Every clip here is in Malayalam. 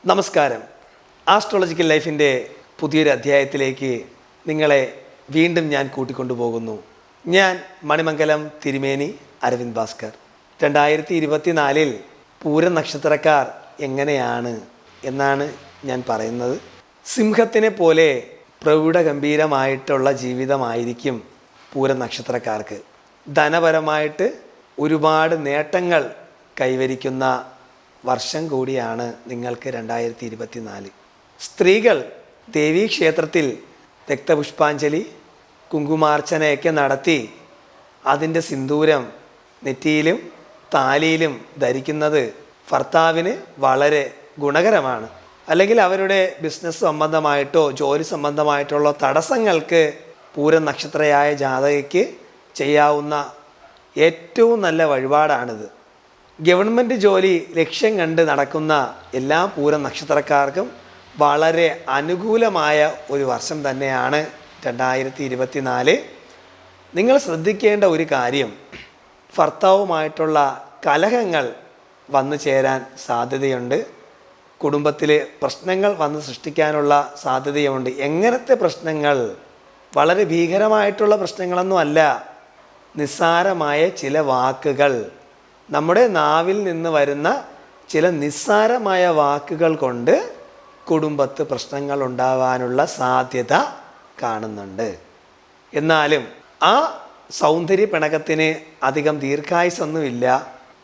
നമസ്കാരം. ആസ്ട്രോളജിക്കൽ ലൈഫിൻ്റെ പുതിയൊരു അധ്യായത്തിലേക്ക് നിങ്ങളെ വീണ്ടും ഞാൻ കൂട്ടിക്കൊണ്ടുപോകുന്നു. ഞാൻ മണിമംഗലം തിരുമേനി അരവിന്ദ് ഭാസ്കർ. 2024 പൂരം നക്ഷത്രക്കാർ എങ്ങനെയാണ് എന്നാണ് ഞാൻ പറയുന്നത്. സിംഹത്തിനെ പോലെ പ്രൗഢഗംഭീരമായിട്ടുള്ള ജീവിതമായിരിക്കും പൂരം നക്ഷത്രക്കാർക്ക്. ധനപരമായിട്ട് ഒരുപാട് നേട്ടങ്ങൾ കൈവരിക്കുന്ന വർഷം കൂടിയാണ് നിങ്ങൾക്ക് 2024. സ്ത്രീകൾ ദേവീക്ഷേത്രത്തിൽ രക്തപുഷ്പാഞ്ജലി, കുങ്കുമാർച്ചനയൊക്കെ നടത്തി അതിൻ്റെ സിന്ദൂരം നെറ്റിയിലും താലിയിലും ധരിക്കുന്നത് ഭർത്താവിന് വളരെ ഗുണകരമാണ്. അല്ലെങ്കിൽ അവരുടെ ബിസിനസ് സംബന്ധമായിട്ടോ ജോലി സംബന്ധമായിട്ടുള്ള തടസ്സങ്ങൾക്ക് പൂരം നക്ഷത്രയായ ജാതകയ്ക്ക് ചെയ്യാവുന്ന ഏറ്റവും നല്ല വഴിപാടാണിത്. ഗവൺമെൻറ് ജോലി ലക്ഷ്യം കണ്ട് നടക്കുന്ന എല്ലാ പൂരം നക്ഷത്രക്കാർക്കും വളരെ അനുകൂലമായ ഒരു വർഷം തന്നെയാണ് 2024. നിങ്ങൾ ശ്രദ്ധിക്കേണ്ട ഒരു കാര്യം, ഭർത്താവുമായിട്ടുള്ള കലഹങ്ങൾ വന്നു ചേരാൻ സാധ്യതയുണ്ട്. കുടുംബത്തിൽ പ്രശ്നങ്ങൾ വന്ന് സൃഷ്ടിക്കാനുള്ള സാധ്യതയുണ്ട്. എങ്ങനത്തെ പ്രശ്നങ്ങൾ? വളരെ ഭീകരമായിട്ടുള്ള പ്രശ്നങ്ങളൊന്നും അല്ല. നിസ്സാരമായ ചില വാക്കുകൾ, നമ്മുടെ നാവിൽ നിന്ന് വരുന്ന ചില നിസ്സാരമായ വാക്കുകൾ കൊണ്ട് കുടുംബത്ത് പ്രശ്നങ്ങൾ ഉണ്ടാവാനുള്ള സാധ്യത കാണുന്നുണ്ട്. എന്നാലും ആ സൗന്ദര്യ പിണക്കത്തിന് അധികം ദീർഘായുസൊന്നുമില്ല.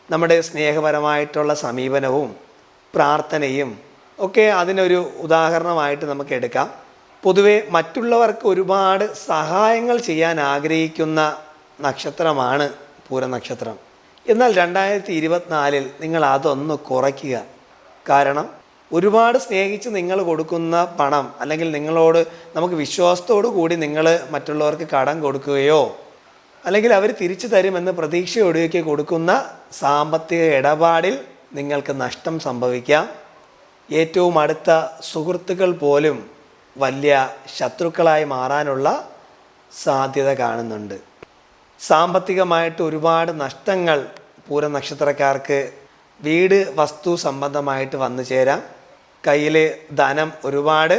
നമ്മുടെ സ്നേഹപരമായിട്ടുള്ള സമീപനവും പ്രാർത്ഥനയും ഒക്കെ അതിനൊരു ഉദാഹരണമായിട്ട് നമുക്ക് എടുക്കാം. പൊതുവെ മറ്റുള്ളവർക്ക് ഒരുപാട് സഹായങ്ങൾ ചെയ്യാൻ ആഗ്രഹിക്കുന്ന നക്ഷത്രമാണ് പൂരനക്ഷത്രം. എന്നാൽ 2024 നിങ്ങൾ അതൊന്ന് കുറയ്ക്കുക. കാരണം ഒരുപാട് സ്നേഹിച്ച് നിങ്ങൾ കൊടുക്കുന്ന പണം, അല്ലെങ്കിൽ നിങ്ങളോട് നമുക്ക് വിശ്വാസത്തോടു കൂടി നിങ്ങൾ മറ്റുള്ളവർക്ക് കടം കൊടുക്കുകയോ അല്ലെങ്കിൽ അവർ തിരിച്ചു തരുമെന്ന് പ്രതീക്ഷയോടെയൊക്കെ കൊടുക്കുന്ന സാമ്പത്തിക ഇടപാടിൽ നിങ്ങൾക്ക് നഷ്ടം സംഭവിക്കാം. ഏറ്റവും അടുത്ത സുഹൃത്തുക്കൾ പോലും വലിയ ശത്രുക്കളായി മാറാനുള്ള സാധ്യത കാണുന്നുണ്ട്. സാമ്പത്തികമായിട്ട് ഒരുപാട് നഷ്ടങ്ങൾ പൂരം നക്ഷത്രക്കാർക്ക് വീട് വസ്തു സംബന്ധമായിട്ട് വന്നു ചേരാം. കയ്യിൽ ധനം ഒരുപാട്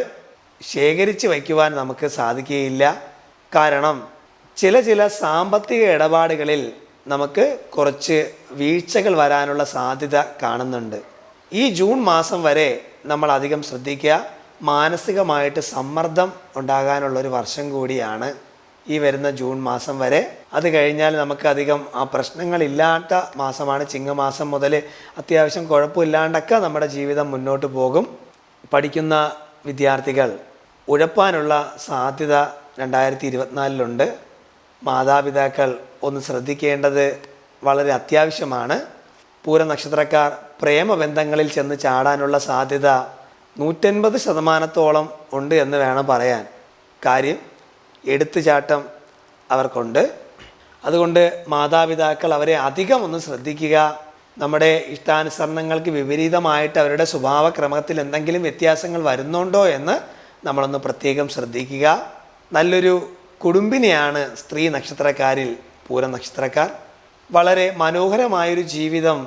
ശേഖരിച്ച് വയ്ക്കുവാൻ നമുക്ക് സാധിക്കുകയില്ല. കാരണം ചില സാമ്പത്തിക ഇടപാടുകളിൽ നമുക്ക് കുറച്ച് വീഴ്ചകൾ വരാനുള്ള സാധ്യത കാണുന്നുണ്ട്. ഈ ജൂൺ മാസം വരെ നമ്മൾ അധികം ശ്രദ്ധിക്കുക. മാനസികമായിട്ട് സമ്മർദ്ദം ഉണ്ടാകാനുള്ളൊരു വർഷം കൂടിയാണ് ഈ വരുന്ന ജൂൺ മാസം വരെ. അത് കഴിഞ്ഞാൽ നമുക്കധികം ആ പ്രശ്നങ്ങളില്ലാത്ത മാസമാണ്. ചിങ്ങമാസം മുതൽ അത്യാവശ്യം കുഴപ്പമില്ലാണ്ടൊക്കെ നമ്മുടെ ജീവിതം മുന്നോട്ട് പോകും. പഠിക്കുന്ന വിദ്യാർത്ഥികൾ ഉഴപ്പാനുള്ള സാധ്യത 2024 മാതാപിതാക്കൾ ഒന്ന് ശ്രദ്ധിക്കേണ്ടത് വളരെ അത്യാവശ്യമാണ്. പൂരം നക്ഷത്രക്കാർ പ്രേമബന്ധങ്ങളിൽ ചെന്ന് ചാടാനുള്ള സാധ്യത 150% ഉണ്ട് എന്ന് വേണം പറയാൻ. കാര്യം എടുത്തുചാട്ടം അവർക്കുണ്ട്. അതുകൊണ്ട് മാതാപിതാക്കൾ അവരെ അധികം ഒന്ന് ശ്രദ്ധിക്കുക. നമ്മുടെ ഇഷ്ടാനുസരണങ്ങൾക്ക് വിപരീതമായിട്ട് അവരുടെ സ്വഭാവക്രമത്തിൽ എന്തെങ്കിലും വ്യത്യാസങ്ങൾ വരുന്നുണ്ടോ എന്ന് നമ്മളൊന്ന് പ്രത്യേകം ശ്രദ്ധിക്കുക. നല്ലൊരു കുടുംബിനെയാണ് സ്ത്രീ നക്ഷത്രക്കാരിൽ പൂരം നക്ഷത്രക്കാർ. വളരെ മനോഹരമായൊരു ജീവിതം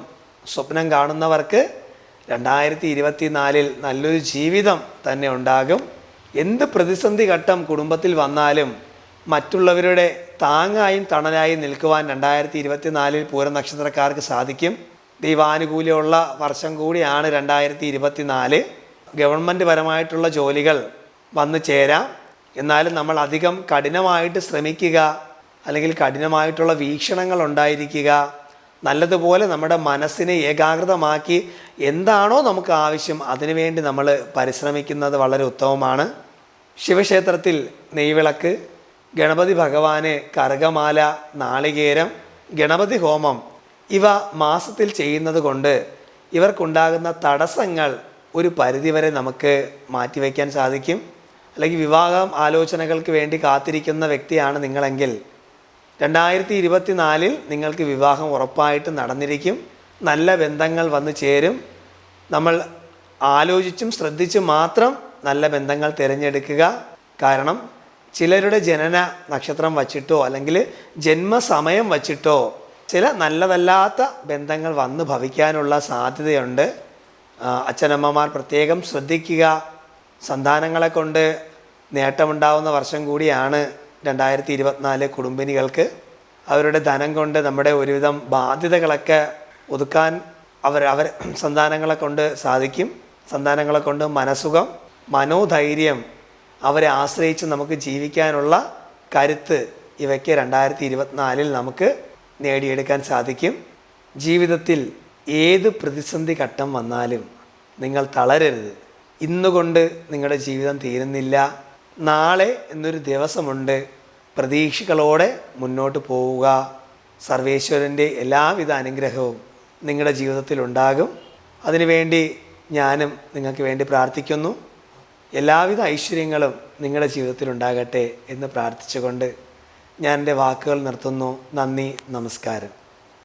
സ്വപ്നം കാണുന്നവർക്ക് 2024 നല്ലൊരു ജീവിതം തന്നെ ഉണ്ടാകും. എന്ത് പ്രതിസന്ധി ഘട്ടം കുടുംബത്തിൽ വന്നാലും മറ്റുള്ളവരുടെ താങ്ങായും തണലായും നിൽക്കുവാൻ 2024 പൂരം നക്ഷത്രക്കാർക്ക് സാധിക്കും. ദൈവാനുകൂല്യമുള്ള വർഷം കൂടിയാണ് 2024. ഗവൺമെൻറ് പരമായിട്ടുള്ള ജോലികൾ വന്നു ചേരാം. എന്നാലും നമ്മൾ അധികം കഠിനമായിട്ട് ശ്രമിക്കുക, അല്ലെങ്കിൽ കഠിനമായിട്ടുള്ള വീക്ഷണങ്ങൾ ഉണ്ടായിരിക്കുക. നല്ലതുപോലെ നമ്മുടെ മനസ്സിനെ ഏകാഗ്രതമാക്കി എന്താണോ നമുക്ക് ആവശ്യം അതിനുവേണ്ടി നമ്മൾ പരിശ്രമിക്കുന്നത് വളരെ ഉത്തമമാണ്. ശിവക്ഷേത്രത്തിൽ നെയ്വിളക്ക്, ഗണപതി ഭഗവാന് കറുകമാല, നാളികേരം, ഗണപതി ഹോമം ഇവ മാസത്തിൽ ചെയ്യുന്നത് കൊണ്ട് ഇവർക്കുണ്ടാകുന്ന തടസ്സങ്ങൾ ഒരു പരിധിവരെ നമുക്ക് മാറ്റിവെക്കാൻ സാധിക്കും. അല്ലെങ്കിൽ വിവാഹം ആലോചനകൾക്ക് വേണ്ടി കാത്തിരിക്കുന്ന വ്യക്തിയാണ് നിങ്ങളെങ്കിൽ 2024 നിങ്ങൾക്ക് വിവാഹം ഉറപ്പായിട്ട് നടന്നിരിക്കും. നല്ല ബന്ധങ്ങൾ വന്നു ചേരും. നമ്മൾ ആലോചിച്ചും ശ്രദ്ധിച്ചും മാത്രം നല്ല ബന്ധങ്ങൾ തിരഞ്ഞെടുക്കുക. കാരണം ചിലരുടെ ജനന നക്ഷത്രം വച്ചിട്ടോ അല്ലെങ്കിൽ ജന്മസമയം വച്ചിട്ടോ ചില നല്ലതല്ലാത്ത ബന്ധങ്ങൾ വന്ന് ഭവിക്കാനുള്ള സാധ്യതയുണ്ട്. അച്ഛനമ്മമാർ പ്രത്യേകം ശ്രദ്ധിക്കുക. സന്താനങ്ങളെ കൊണ്ട് നേട്ടമുണ്ടാവുന്ന വർഷം കൂടിയാണ് 2024 കുടുംബിനികൾക്ക്. അവരുടെ ധനം കൊണ്ട് നമ്മുടെ ഒരുവിധം ബാധ്യതകളൊക്കെ ഒതുക്കാൻ അവർ സന്താനങ്ങളെ കൊണ്ട് സാധിക്കും. സന്താനങ്ങളെ കൊണ്ട് മനസുഖം, മനോധൈര്യം, അവരെ ആശ്രയിച്ച് നമുക്ക് ജീവിക്കാനുള്ള കരുത്ത് ഇവയ്ക്ക് 2024 നമുക്ക് നേടിയെടുക്കാൻ സാധിക്കും. ജീവിതത്തിൽ ഏത് പ്രതിസന്ധി ഘട്ടം വന്നാലും നിങ്ങൾ തളരരുത്. ഇന്നുകൊണ്ട് നിങ്ങളുടെ ജീവിതം തീരുന്നില്ല. നാളെ എന്നൊരു ദിവസമുണ്ട്. പ്രതീക്ഷകളോടെ മുന്നോട്ട് പോവുക. സർവേശ്വരൻ്റെ എല്ലാവിധ അനുഗ്രഹവും നിങ്ങളുടെ ജീവിതത്തിലുണ്ടാകും. അതിനുവേണ്ടി ഞാനും നിങ്ങൾക്ക് വേണ്ടി പ്രാർത്ഥിക്കുന്നു. എല്ലാവിധ ഐശ്വര്യങ്ങളും നിങ്ങളുടെ ജീവിതത്തിലുണ്ടാകട്ടെ എന്ന് പ്രാർത്ഥിച്ചുകൊണ്ട് ഞാൻ എൻ്റെ വാക്കുകൾ നിർത്തുന്നു. നന്ദി, നമസ്കാരം.